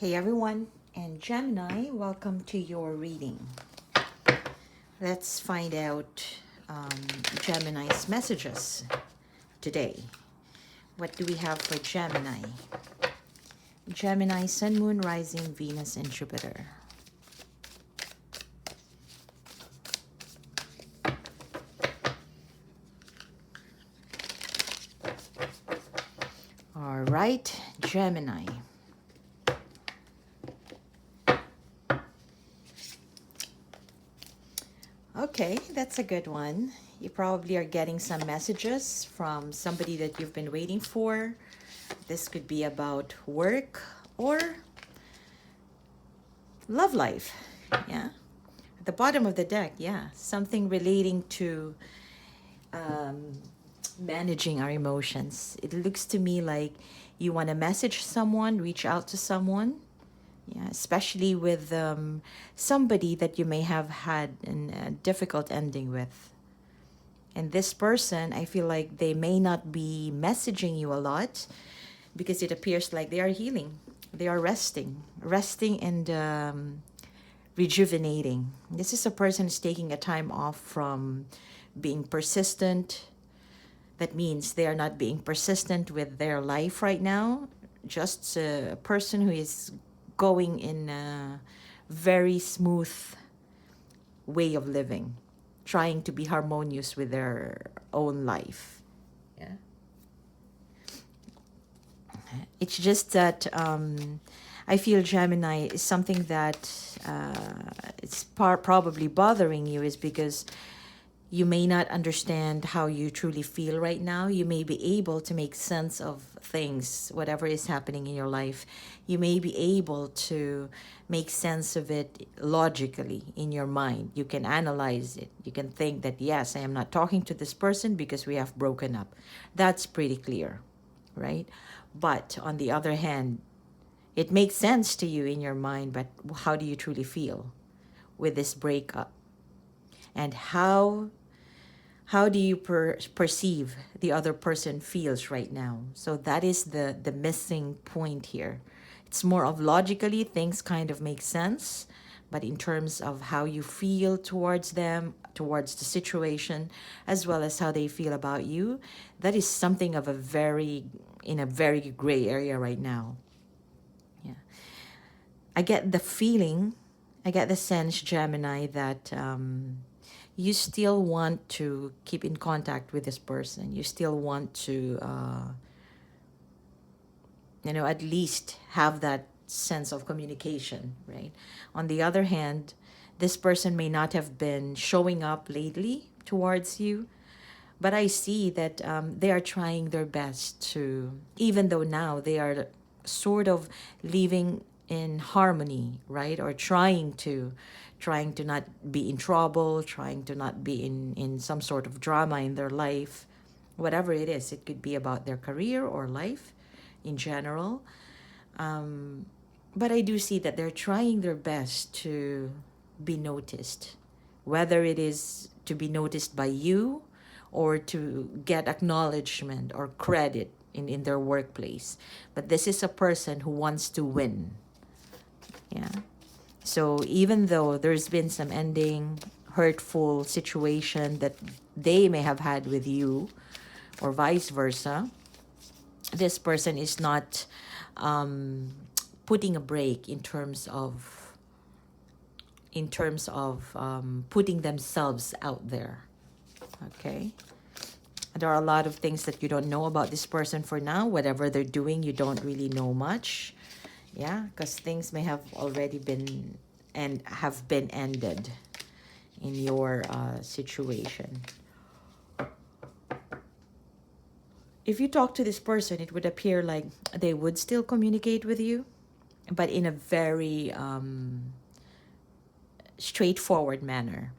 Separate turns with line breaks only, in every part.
Hey everyone, and Gemini, welcome to your reading. Let's find out um, Gemini's messages today. What do we have for Gemini? Gemini, Sun, Moon, Rising, Venus, and Jupiter. All right, Gemini. Okay, that's a good one. You probably are getting some messages from somebody that you've been waiting for. This could be about work or love life. Yeah. At the bottom of the deck, yeah. Something relating to um, managing our emotions. It looks to me like you want to message someone, reach out to someone. Yeah, especially with somebody that you may have had a difficult ending with. And this person, I feel like they may not be messaging you a lot because it appears like they are healing. They are resting and rejuvenating. This is a person who's taking a time off from being persistent. That means they are not being persistent with their life right now. Just a person who is going in a very smooth way of living, trying to be harmonious with their own life. Yeah. It's just that I feel Gemini is something that it's probably bothering you is because you may not understand how you truly feel right now. You may be able to make sense of things, whatever is happening in your life. You may be able to make sense of it logically in your mind. You can analyze it. You can think that, yes, I am not talking to this person because we have broken up. That's pretty clear, right? But on the other hand, it makes sense to you in your mind, but how do you truly feel with this breakup? And how do you perceive the other person feels right now? So that is the missing point here. It's more of logically things kind of make sense, but in terms of how you feel towards them, towards the situation, as well as how they feel about you, that is something of a very gray area right now. Yeah. I get the feeling, I get the sense, Gemini, that you still want to keep in contact with this person. You still want to, at least have that sense of communication, right? On the other hand, this person may not have been showing up lately towards you, but I see that they are trying their best to, even though now they are sort of living in harmony, right? Or trying to not be in trouble, trying to not be in some sort of drama in their life, whatever it is. It could be about their career or life in general. But I do see that they're trying their best to be noticed, whether it is to be noticed by you or to get acknowledgement or credit in their workplace. But this is a person who wants to win. Yeah. So even though there's been some ending, hurtful situation that they may have had with you, or vice versa, this person is not putting a break in terms of putting themselves out there. Okay. There are a lot of things that you don't know about this person for now. Whatever they're doing, you don't really know much. Yeah, because things may have already been and have been ended in your situation. If you talk to this person, it would appear like they would still communicate with you, but in a very straightforward manner.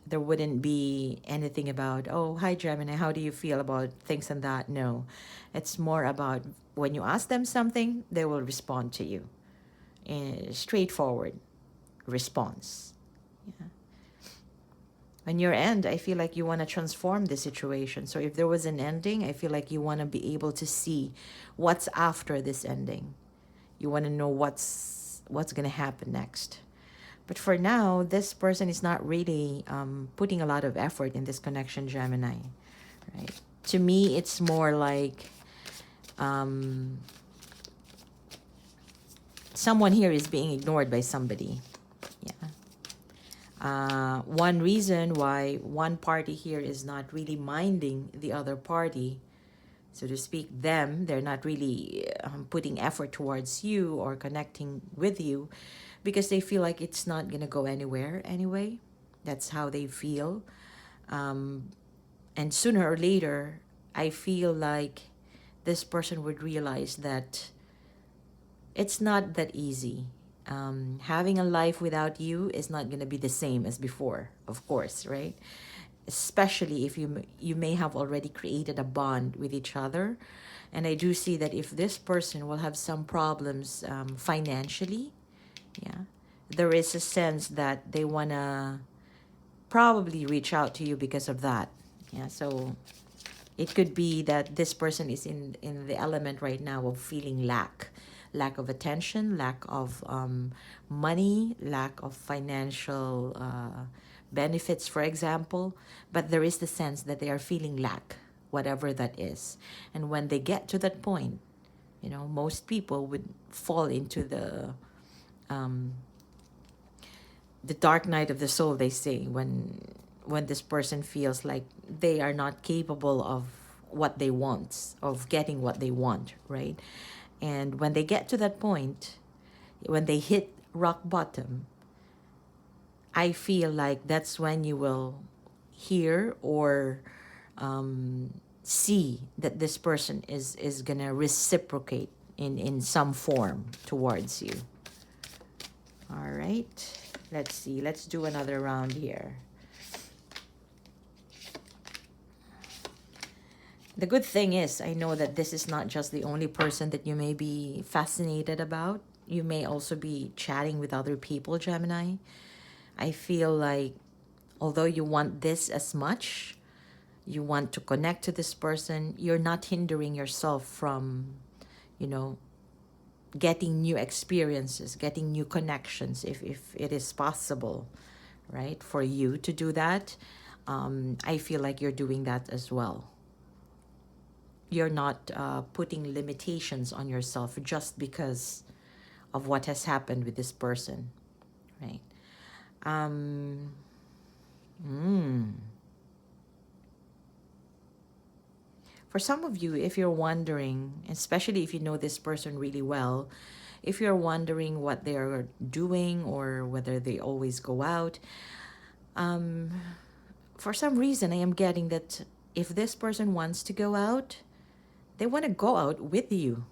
There wouldn't be anything about, oh, hi, Gemini, how do you feel about things and that? No. It's more about when you ask them something, they will respond to you. Straightforward response. Yeah. On your end, I feel like you want to transform the situation. So if there was an ending, I feel like you want to be able to see what's after this ending. You want to know what's going to happen next. But for now, this person is not really putting a lot of effort in this connection, Gemini, right? To me, it's more like someone here is being ignored by somebody. Yeah. One reason why one party here is not really minding the other party, so to speak, they're not really putting effort towards you or connecting with you because they feel like it's not going to go anywhere anyway. That's how they feel. And sooner or later, I feel like this person would realize that it's not that easy. Having a life without you is not going to be the same as before, of course, right? Especially if you may have already created a bond with each other. And I do see that if this person will have some problems financially, yeah, there is a sense that they want to probably reach out to you because of that. Yeah, so it could be that this person is in the element right now of feeling lack of attention, lack of money, lack of financial benefits, for example. But there is the sense that they are feeling lack, whatever that is. And when they get to that point, you know, most people would fall into the dark night of the soul, they say, when this person feels like they are not capable of what they want, of getting what they want, right? And when they get to that point, when they hit rock bottom, I feel like that's when you will hear or see that this person is gonna reciprocate in some form towards you. All right, let's see. Let's do another round here. The good thing is, I know that this is not just the only person that you may be fascinated about. You may also be chatting with other people, Gemini. I feel like although you want this as much, you want to connect to this person, you're not hindering yourself from, you know, getting new experiences, getting new connections, if it is possible, right, for you to do that. I feel like you're doing that as well. You're not putting limitations on yourself just because of what has happened with this person, right? For some of you, if you're wondering, especially if you know this person really well, if you're wondering what they're doing or whether they always go out, for some reason I am getting that if this person wants to go out, they want to go out with you.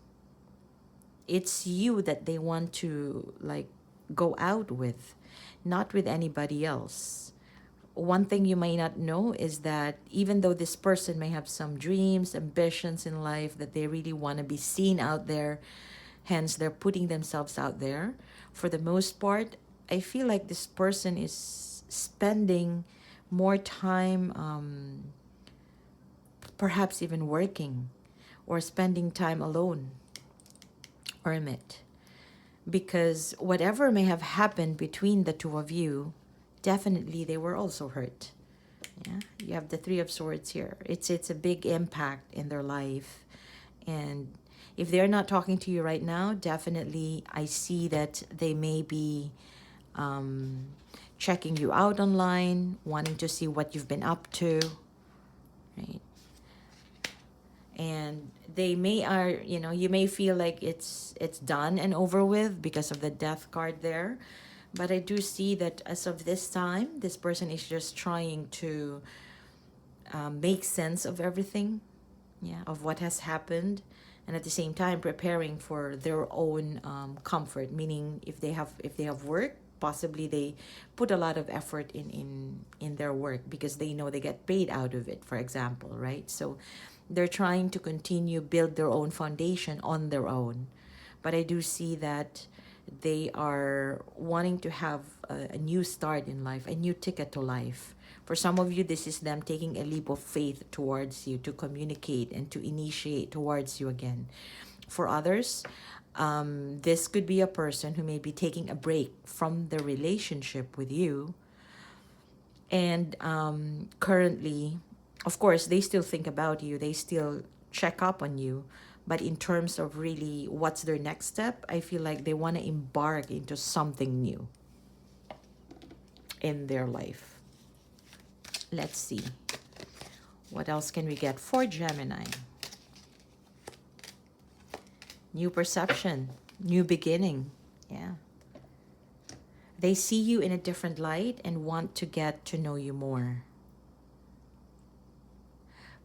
It's you that they want to like go out with, not with anybody else. One thing you may not know is that even though this person may have some dreams, ambitions in life that they really want to be seen out there, hence they're putting themselves out there, for the most part, I feel like this person is spending more time, perhaps even working or spending time alone, hermit. Because whatever may have happened between the two of you, definitely they were also hurt. Yeah, you have the Three of Swords here. It's a big impact in their life. And if they're not talking to you right now, definitely I see that they may be checking you out online, wanting to see what you've been up to, right? And they may you may feel like it's done and over with because of the Death card there. But I do see that as of this time, this person is just trying to make sense of everything, yeah, of what has happened, and at the same time preparing for their own comfort. Meaning, if they have work, possibly they put a lot of effort in their work because they know they get paid out of it, for example, right? So they're trying to continue build their own foundation on their own. But I do see that they are wanting to have a new start in life, a new ticket to life. For some of you, this is them taking a leap of faith towards you to communicate and to initiate towards you again. For others, this could be a person who may be taking a break from the relationship with you, and currently, of course, they still think about you, they still check up on you, but in terms of really what's their next step, I feel like they want to embark into something new in their life. Let's see, what else can we get for Gemini? New perception, new beginning. Yeah. They see you in a different light and want to get to know you more.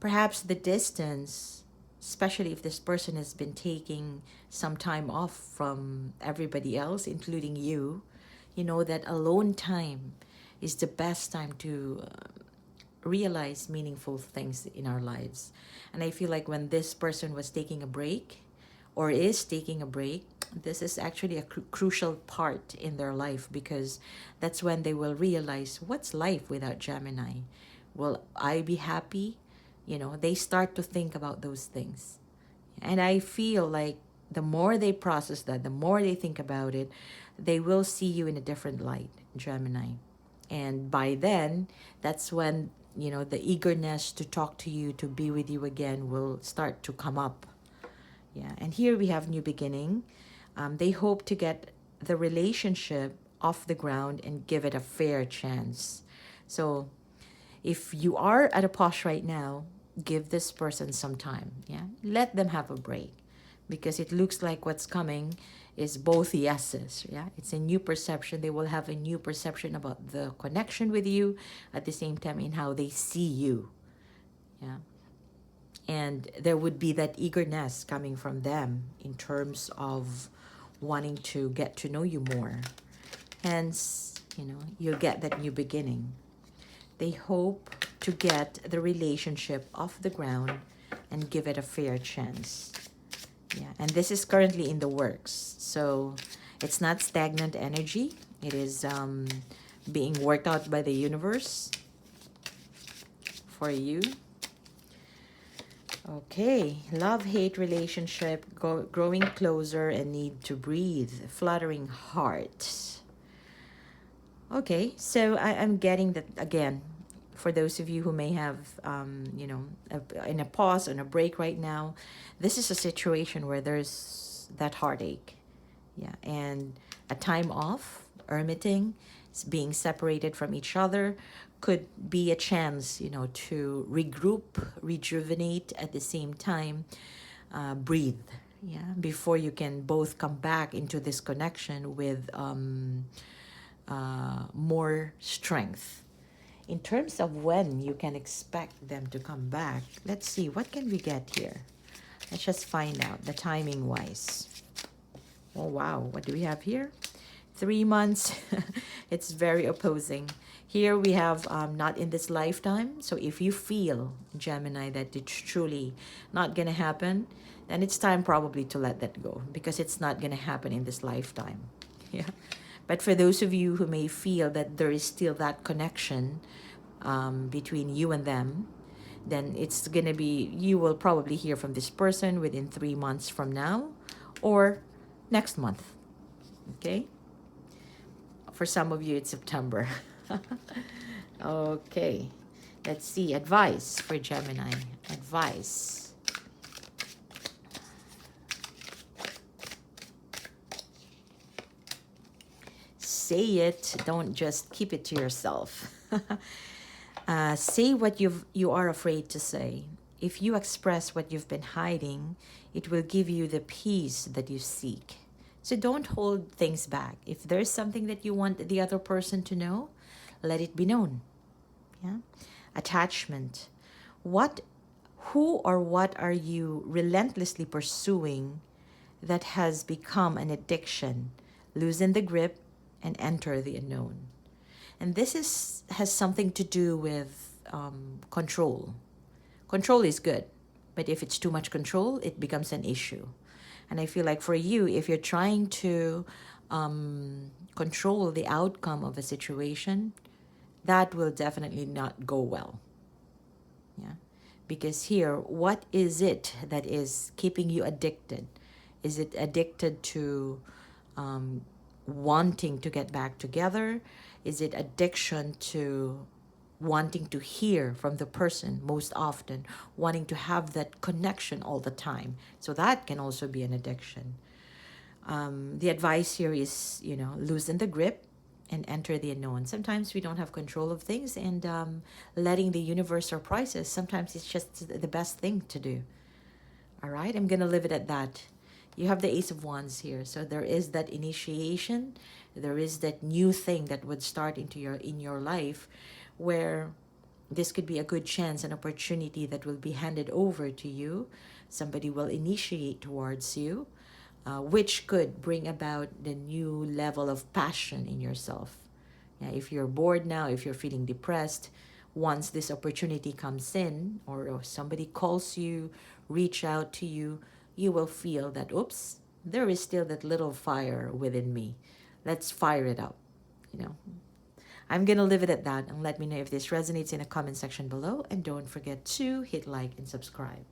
Perhaps the distance, especially if this person has been taking some time off from everybody else, including you, you know that alone time is the best time to realize meaningful things in our lives. And I feel like when this person was taking a break or is taking a break, this is actually a crucial part in their life, because that's when they will realize, what's life without Gemini? Will I be happy? You know, they start to think about those things. And I feel like the more they process that, the more they think about it, they will see you in a different light, Gemini. And by then, that's when, you know, the eagerness to talk to you, to be with you again, will start to come up. Yeah, and here we have new beginning. They hope to get the relationship off the ground and give it a fair chance. So if you are at a pause right now, give this person some time. Yeah, let them have a break, because it looks like what's coming is both yeses. Yeah, it's a new perception. They will have a new perception about the connection with you, at the same time in how they see you. Yeah, and there would be that eagerness coming from them in terms of wanting to get to know you more. Hence, you know, you'll get that new beginning. They hope to get the relationship off the ground and give it a fair chance. Yeah, and this is currently in the works. So it's not stagnant energy. It is being worked out by the universe for you. Okay, love-hate relationship, growing closer and need to breathe, fluttering heart. Okay, so I'm getting that again. For those of you who may have, you know, in a pause, on a break right now, this is a situation where there's that heartache. Yeah, and a time off, hermiting, being separated from each other, could be a chance, you know, to regroup, rejuvenate, at the same time, breathe. Yeah, before you can both come back into this connection with more strength. In terms of when you can expect them to come back, let's see, what can we get here? Let's just find out the timing wise. Oh wow, what do we have here? 3 months. It's very opposing. Here we have not in this lifetime. So if you feel, Gemini, that it's truly not gonna happen, then it's time probably to let that go, because it's not gonna happen in this lifetime. Yeah. But for those of you who may feel that there is still that connection between you and them, then it's gonna be, you will probably hear from this person within 3 months from now, or next month. Okay, for some of you it's September. Okay, let's see, advice for Gemini. Advice. Say it, don't just keep it to yourself. Say what you are afraid to say. If you express what you've been hiding, it will give you the peace that you seek. So don't hold things back. If there's something that you want the other person to know, let it be known. Yeah. Attachment. Who or what are you relentlessly pursuing that has become an addiction? Loosen the grip and enter the unknown. And this has something to do with control. Control is good, but if it's too much control, it becomes an issue. And I feel like for you, if you're trying to control the outcome of a situation, that will definitely not go well. Yeah, because here, what is it that is keeping you addicted? Is it addicted to wanting to get back together? Is it addiction to wanting to hear from the person most often, wanting to have that connection all the time? So that can also be an addiction. The advice here is, loosen the grip and enter the unknown. Sometimes we don't have control of things, and letting the universe surprise us, sometimes it's just the best thing to do. All right, I'm going to leave it at that. You have the Ace of Wands here. So there is that initiation. There is that new thing that would start in your life, where this could be a good chance, an opportunity that will be handed over to you. Somebody will initiate towards you, which could bring about the new level of passion in yourself. Yeah, if you're bored now, if you're feeling depressed, once this opportunity comes in, or somebody calls you, reach out to you, you will feel that, oops, there is still that little fire within me. Let's fire it up. You know, I'm going to leave it at that, and let me know if this resonates in the comment section below. And don't forget to hit like and subscribe.